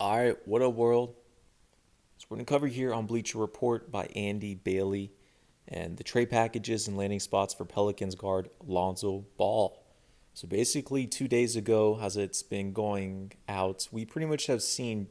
All right, what up, world? So we're going to cover here on Bleacher Report by Andy Bailey and the trade packages and landing spots for Pelicans guard Lonzo Ball. So basically, 2 days ago, as it's been going out, we pretty much have seen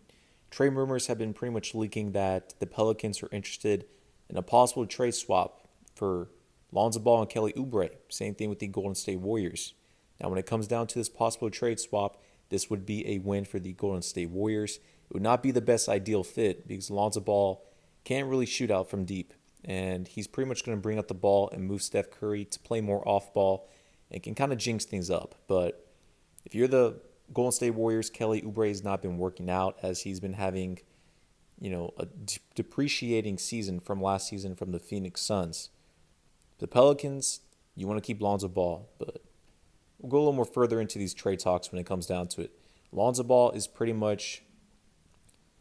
trade rumors have been pretty much leaking that the Pelicans are interested in a possible trade swap for Lonzo Ball and Kelly Oubre. Same thing with the Golden State Warriors. Now, when it comes down to this possible trade swap, this would be a win for the Golden State Warriors. It would not be the best ideal fit because Lonzo Ball can't really shoot out from deep. And he's pretty much going to bring up the ball and move Steph Curry to play more off ball and can kind of jinx things up. But if you're the Golden State Warriors, Kelly Oubre has not been working out as he's been having, a depreciating season from last season from the Phoenix Suns. The Pelicans, you want to keep Lonzo Ball, but we'll go a little more further into these trade talks when it comes down to it. Lonzo Ball is pretty much,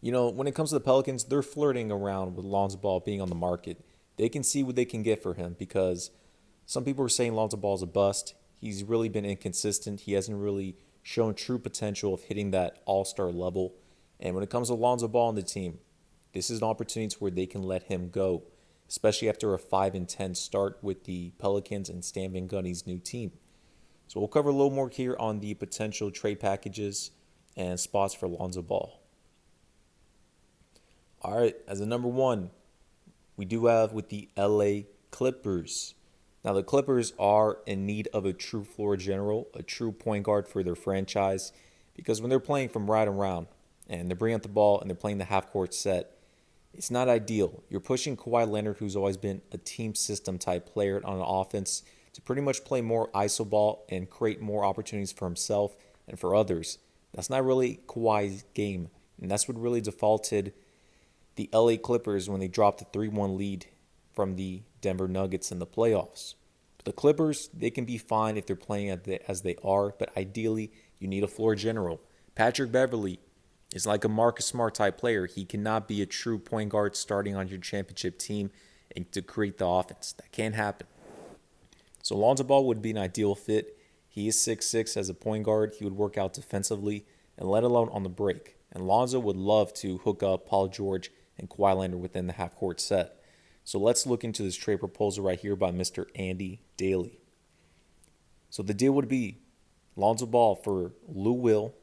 when it comes to the Pelicans, they're flirting around with Lonzo Ball being on the market. They can see what they can get for him because some people are saying Lonzo Ball is a bust. He's really been inconsistent. He hasn't really shown true potential of hitting that all-star level. And when it comes to Lonzo Ball on the team, this is an opportunity where they can let him go, especially after a 5-10 start with the Pelicans and Stan Van Gundy's new team. So we'll cover a little more here on the potential trade packages and spots for Lonzo Ball. All right, as a number one, we do have with the LA Clippers. Now, the Clippers are in need of a true floor general, a true point guard for their franchise, because when they're playing from right around and they're bringing up the ball and they're playing the half-court set, it's not ideal. You're pushing Kawhi Leonard, who's always been a team system type player on an offense, to pretty much play more iso ball and create more opportunities for himself and for others. That's not really Kawhi's game, and that's what really defaulted the LA Clippers when they dropped a 3-1 lead from the Denver Nuggets in the playoffs. But the Clippers, they can be fine if they're playing as they are, but ideally, you need a floor general. Patrick Beverley is like a Marcus Smart type player. He cannot be a true point guard starting on your championship team and to create the offense. That can't happen. So Lonzo Ball would be an ideal fit. He is 6'6" as a point guard. He would work out defensively and let alone on the break. And Lonzo would love to hook up Paul George and Kawhi Leonard within the half-court set. So let's look into this trade proposal right here by Mr. Andy Daly. So the deal would be Lonzo Ball for Lou Will,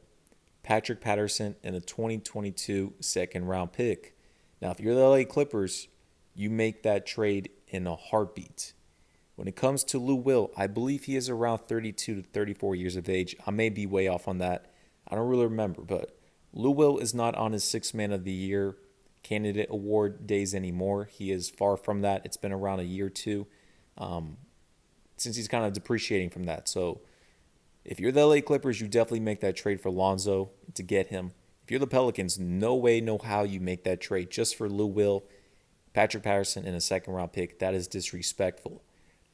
Patrick Patterson, and a 2022 second-round pick. Now, if you're the LA Clippers, you make that trade in a heartbeat. When it comes to Lou Will, I believe he is around 32 to 34 years of age. I may be way off on that. I don't really remember, but Lou Will is not on his Sixth Man of the Year candidate award days anymore. He is far from that. It's been around a year or two since he's kind of depreciating from that. So if you're the LA Clippers, you definitely make that trade for Lonzo to get him. If you're the Pelicans, no way, no how you make that trade just for Lou Will, Patrick Patterson, and a second-round pick. That is disrespectful.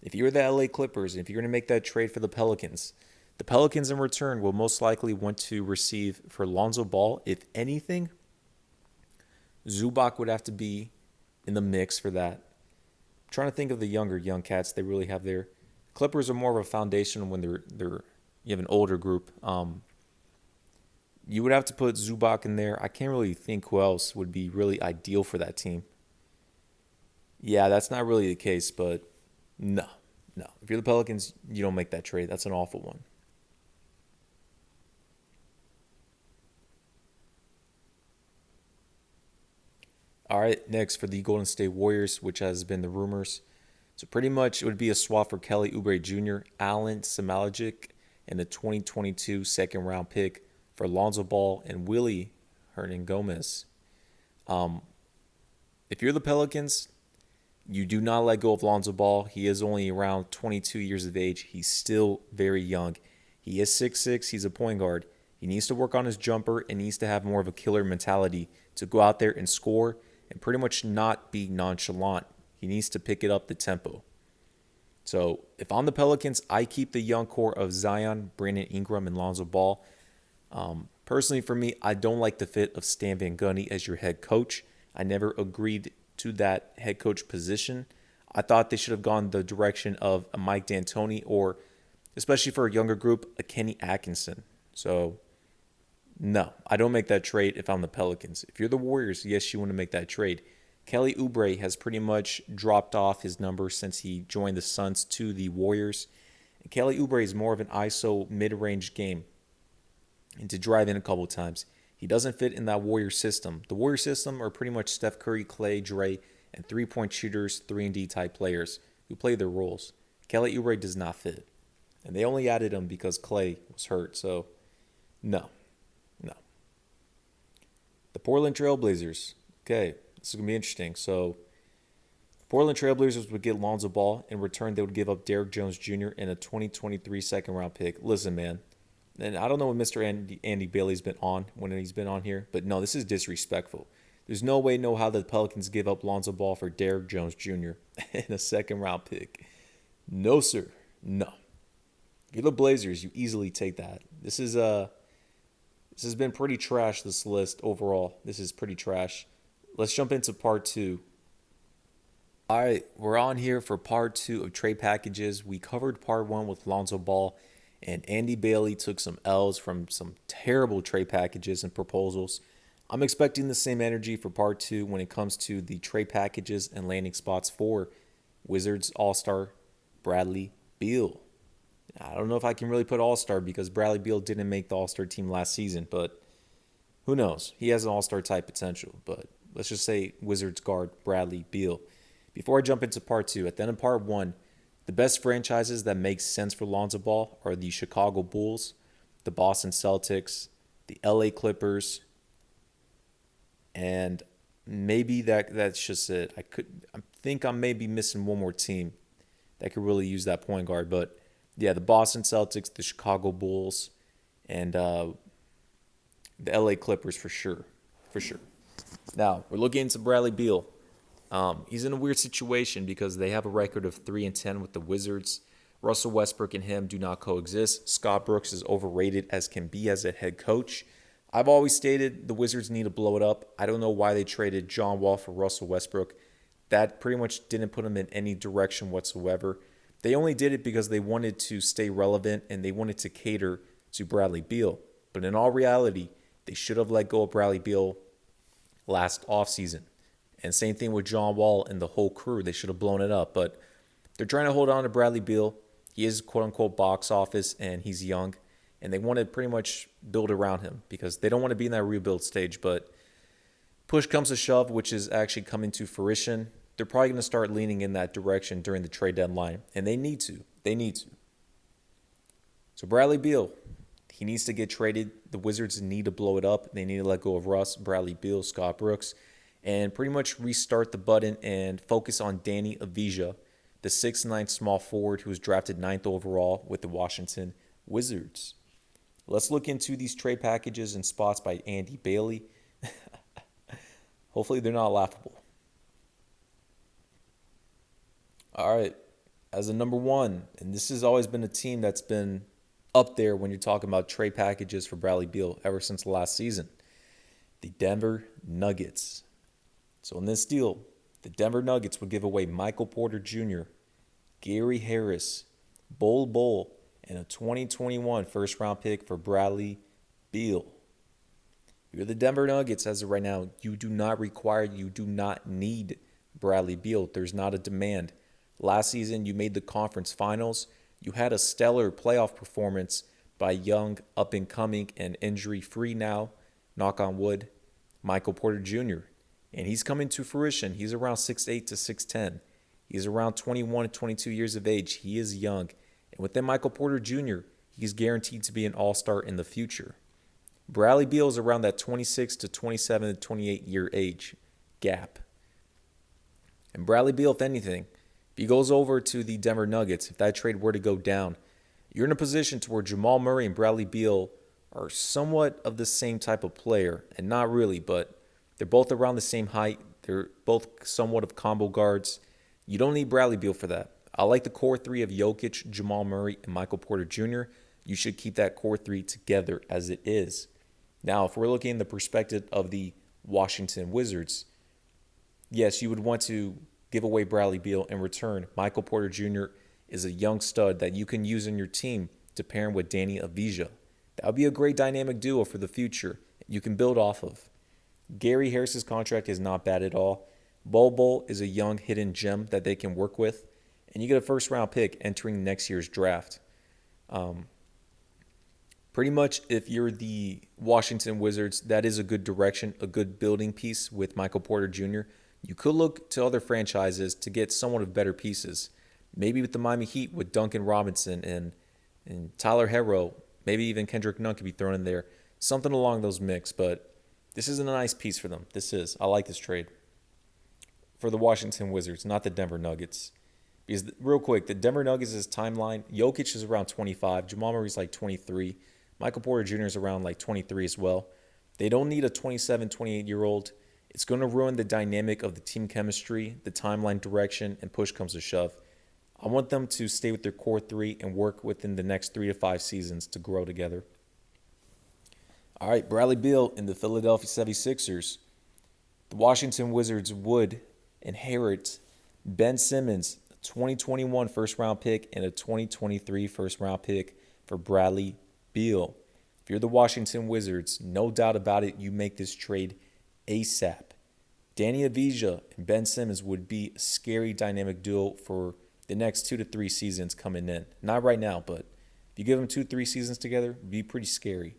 If you're the LA Clippers, if you're going to make that trade for the Pelicans in return will most likely want to receive for Lonzo Ball, if anything, Zubac would have to be in the mix for that. I'm trying to think of the young cats they really have there. Clippers are more of a foundation when you have an older group. You would have to put Zubac in there. I can't really think who else would be really ideal for that team. Yeah, that's not really the case, but no. If you're the Pelicans, you don't make that trade. That's an awful one. All right, next for the Golden State Warriors, which has been the rumors. So pretty much it would be a swap for Kelly Oubre Jr., Allen Samalagic, and a 2022 second-round pick for Lonzo Ball and Willie Hernangomez. If you're the Pelicans, you do not let go of Lonzo Ball. He is only around 22 years of age. He's still very young. He is 6'6". He's a point guard. He needs to work on his jumper and needs to have more of a killer mentality to go out there and score and pretty much not be nonchalant. He needs to pick it up the tempo. So if I'm the Pelicans, I keep the young core of Zion, Brandon Ingram, and Lonzo Ball. Personally, for me, I don't like the fit of Stan Van Gundy as your head coach. I never agreed to that head coach position. I thought they should have gone the direction of a Mike D'Antoni or, especially for a younger group, a Kenny Atkinson. So No, I don't make that trade if I'm the Pelicans. If you're the Warriors, yes, you want to make that trade. Kelly Oubre has pretty much dropped off his numbers since he joined the Suns to the Warriors. And Kelly Oubre is more of an ISO mid-range game and to drive in a couple times. He doesn't fit in that Warrior system. The Warrior system are pretty much Steph Curry, Clay, Dre, and three-point shooters, 3-and-D type players who play their roles. Kelly Oubre does not fit. And they only added him because Clay was hurt. So, no. No. The Portland Trailblazers. Okay, this is going to be interesting. So, the Portland Trailblazers would get Lonzo Ball. In return, they would give up Derrick Jones Jr. and a 2023 second-round pick. Listen, man. And I don't know what Mr. Andy Bailey's been on when he's been on here, but no, this is disrespectful. There's no way, no how the Pelicans give up Lonzo Ball for Derrick Jones Jr. and a second-round pick. No, sir. No. You're the Blazers. You easily take that. This has been pretty trash, this list overall. This is pretty trash. Let's jump into part 2. All right, we're on here for part 2 of trade packages. We covered part 1 with Lonzo Ball, and Andy Bailey took some L's from some terrible trade packages and proposals. I'm expecting the same energy for part 2 when it comes to the trade packages and landing spots for Wizards All-Star Bradley Beal. I don't know if I can really put All-Star because Bradley Beal didn't make the All-Star team last season, but who knows? He has an All-Star type potential, but let's just say Wizards guard Bradley Beal. Before I jump into part 2, at the end of part 1, the best franchises that make sense for Lonzo Ball are the Chicago Bulls, the Boston Celtics, the LA Clippers, and maybe that's just it. I think I'm maybe missing one more team that could really use that point guard, but yeah, the Boston Celtics, the Chicago Bulls, and the LA Clippers for sure. For sure. Now, we're looking into Bradley Beal. He's in a weird situation because they have a record of 3-10 with the Wizards. Russell Westbrook and him do not coexist. Scott Brooks is overrated as can be as a head coach. I've always stated the Wizards need to blow it up. I don't know why they traded John Wall for Russell Westbrook. That pretty much didn't put him in any direction whatsoever. They only did it because they wanted to stay relevant and they wanted to cater to Bradley Beal. But in all reality, they should have let go of Bradley Beal last offseason. And same thing with John Wall and the whole crew. They should have blown it up. But they're trying to hold on to Bradley Beal. He is quote-unquote box office and he's young. And they want to pretty much build around him because they don't want to be in that rebuild stage. But push comes to shove, which is actually coming to fruition. They're probably going to start leaning in that direction during the trade deadline. And they need to. They need to. So Bradley Beal, he needs to get traded. The Wizards need to blow it up. They need to let go of Russ, Bradley Beal, Scott Brooks, and pretty much restart the button and focus on Danny Avdija, the 6'9" small forward who was drafted 9th overall with the Washington Wizards. Let's look into these trade packages and spots by Andy Bailey. Hopefully they're not laughable. All right, as a number 1, and this has always been a team that's been up there when you're talking about trade packages for Bradley Beal ever since last season, the Denver Nuggets. So in this deal, the Denver Nuggets would give away Michael Porter Jr., Gary Harris, Bol, and a 2021 first-round pick for Bradley Beal. You're the Denver Nuggets as of right now. You do not need Bradley Beal. There's not a demand. Last season, you made the conference finals. You had a stellar playoff performance by young, up-and-coming, and injury-free now, knock on wood, Michael Porter Jr., and he's coming to fruition. He's around 6'8" to 6'10". He's around 21 to 22 years of age. He is young. And within Michael Porter Jr., he's guaranteed to be an all-star in the future. Bradley Beal is around that 26 to 27 to 28 year age gap. And Bradley Beal, if anything, if he goes over to the Denver Nuggets, if that trade were to go down, you're in a position to where Jamal Murray and Bradley Beal are somewhat of the same type of player. And not really, but they're both around the same height. They're both somewhat of combo guards. You don't need Bradley Beal for that. I like the core 3 of Jokic, Jamal Murray, and Michael Porter Jr. You should keep that core 3 together as it is. Now, if we're looking in the perspective of the Washington Wizards, yes, you would want to give away Bradley Beal. In return, Michael Porter Jr. is a young stud that you can use in your team to pair him with Danny Avdija. That would be a great dynamic duo for the future you can build off of. Gary Harris's contract is not bad at all. Bol Bol is a young hidden gem that they can work with, and you get a first round pick entering next year's draft. Um, Pretty much, if you're the Washington Wizards, that is a good direction, a good building piece with Michael Porter Jr. You could look to other franchises to get somewhat of better pieces. Maybe with the Miami Heat with Duncan Robinson and Tyler Herro, maybe even Kendrick Nunn could be thrown in there. Something along those mix, but this is a nice piece for them. This is. I like this trade. For the Washington Wizards, not the Denver Nuggets. Because, real quick, the Denver Nuggets' timeline, Jokic is around 25, Jamal Murray's like 23, Michael Porter Jr. is around like 23 as well. They don't need a 27, 28-year-old. It's going to ruin the dynamic of the team chemistry, the timeline direction, and push comes to shove. I want them to stay with their core three and work within the next 3 to 5 seasons to grow together. All right, Bradley Beal in the Philadelphia 76ers. The Washington Wizards would inherit Ben Simmons, a 2021 first-round pick, and a 2023 first-round pick for Bradley Beal. If you're the Washington Wizards, no doubt about it, you make this trade ASAP. Danny Avdija and Ben Simmons would be a scary dynamic duo for the next 2 to 3 seasons coming in. Not right now, but if you give them 2-3 seasons together, it'd be pretty scary.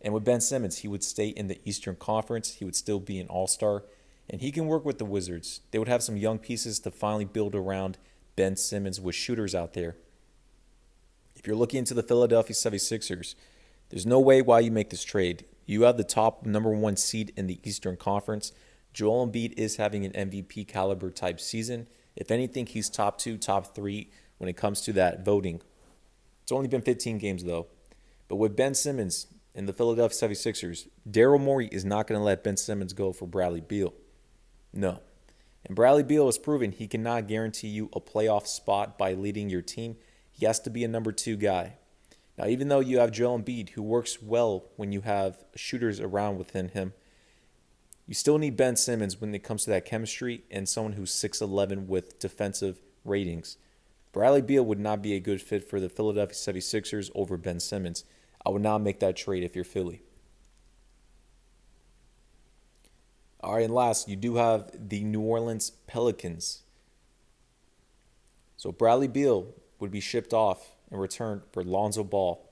And with Ben Simmons, he would stay in the Eastern Conference. He would still be an all-star. And he can work with the Wizards. They would have some young pieces to finally build around Ben Simmons with shooters out there. If you're looking into the Philadelphia 76ers, there's no way why you make this trade. You have the top number 1 seed in the Eastern Conference. Joel Embiid is having an MVP caliber type season. If anything, he's top 2, top 3 when it comes to that voting. It's only been 15 games, though. But with Ben Simmons in the Philadelphia 76ers, Daryl Morey is not going to let Ben Simmons go for Bradley Beal. No. And Bradley Beal has proven he cannot guarantee you a playoff spot by leading your team. He has to be a number 2 guy. Now, even though you have Joel Embiid, who works well when you have shooters around within him, you still need Ben Simmons when it comes to that chemistry and someone who's 6'11 with defensive ratings. Bradley Beal would not be a good fit for the Philadelphia 76ers over Ben Simmons. I would not make that trade if you're Philly. All right, and last, you do have the New Orleans Pelicans. So Bradley Beal would be shipped off in return for Lonzo Ball,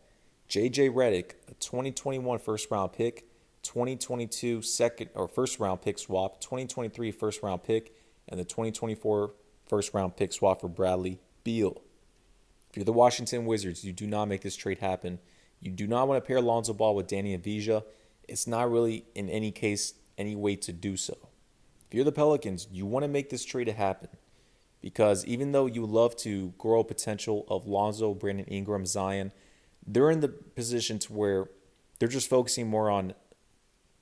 J.J. Redick, a 2021 first-round pick, 2022 second or first-round pick swap, 2023 first-round pick, and the 2024 first-round pick swap for Bradley Beal. If you're the Washington Wizards, you do not make this trade happen. You do not want to pair Lonzo Ball with Danny Avdija. It's not really, in any case, any way to do so. If you're the Pelicans, you want to make this trade happen because even though you love to grow potential of Lonzo, Brandon Ingram, Zion, they're in the position to where they're just focusing more on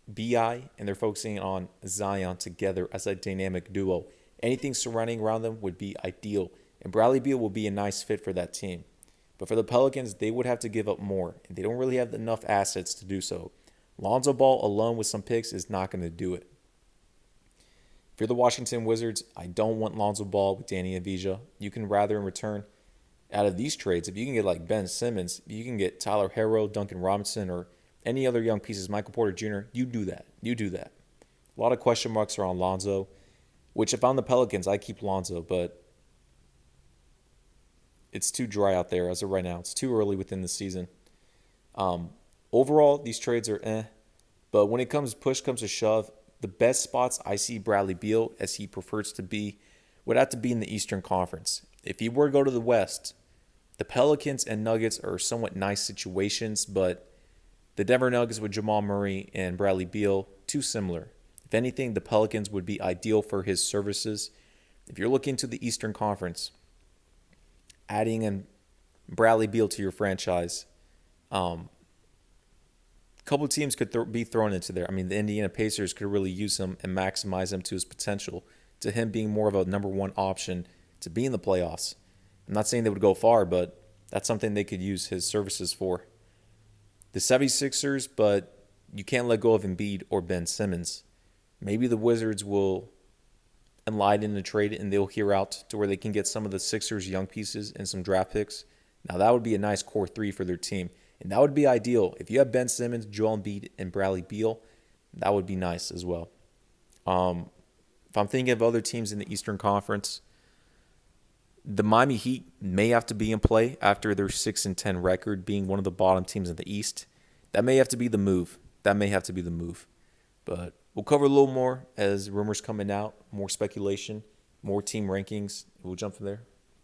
BI and they're focusing on Zion together as a dynamic duo. Anything surrounding around them would be ideal, and Bradley Beal will be a nice fit for that team. But for the Pelicans, they would have to give up more, and they don't really have enough assets to do so. Lonzo Ball alone with some picks is not going to do it. If you're the Washington Wizards, I don't want Lonzo Ball with Danny Avdija. You can rather in return, out of these trades, if you can get like Ben Simmons, if you can get Tyler Herro, Duncan Robinson, or any other young pieces, Michael Porter Jr., you do that. You do that. A lot of question marks are on Lonzo, which if I'm the Pelicans, I keep Lonzo, but it's too dry out there as of right now. It's too early within the season. Overall, these trades are but when it comes push comes to shove, the best spots I see Bradley Beal, as he prefers to be, would have to be in the Eastern Conference. If he were to go to the West, the Pelicans and Nuggets are somewhat nice situations, but the Denver Nuggets with Jamal Murray and Bradley Beal, too similar. If anything, the Pelicans would be ideal for his services. If you're looking to the Eastern Conference, adding in Bradley Beal to your franchise, couple teams could be thrown into there. I mean, the Indiana Pacers could really use him and maximize him to his potential, to him being more of a number 1 option to be in the playoffs. I'm not saying they would go far, but that's something they could use his services for. The 76ers, but you can't let go of Embiid or Ben Simmons. Maybe the Wizards will enlighten the trade and they'll hear out to where they can get some of the Sixers' young pieces and some draft picks. Now, that would be a nice core 3 for their team. And that would be ideal. If you have Ben Simmons, Joel Embiid, and Bradley Beal, that would be nice as well. If I'm thinking of other teams in the Eastern Conference, the Miami Heat may have to be in play after their 6-10 record, being one of the bottom teams in the East. That may have to be the move. But we'll cover a little more as rumors coming out, more speculation, more team rankings. We'll jump from there.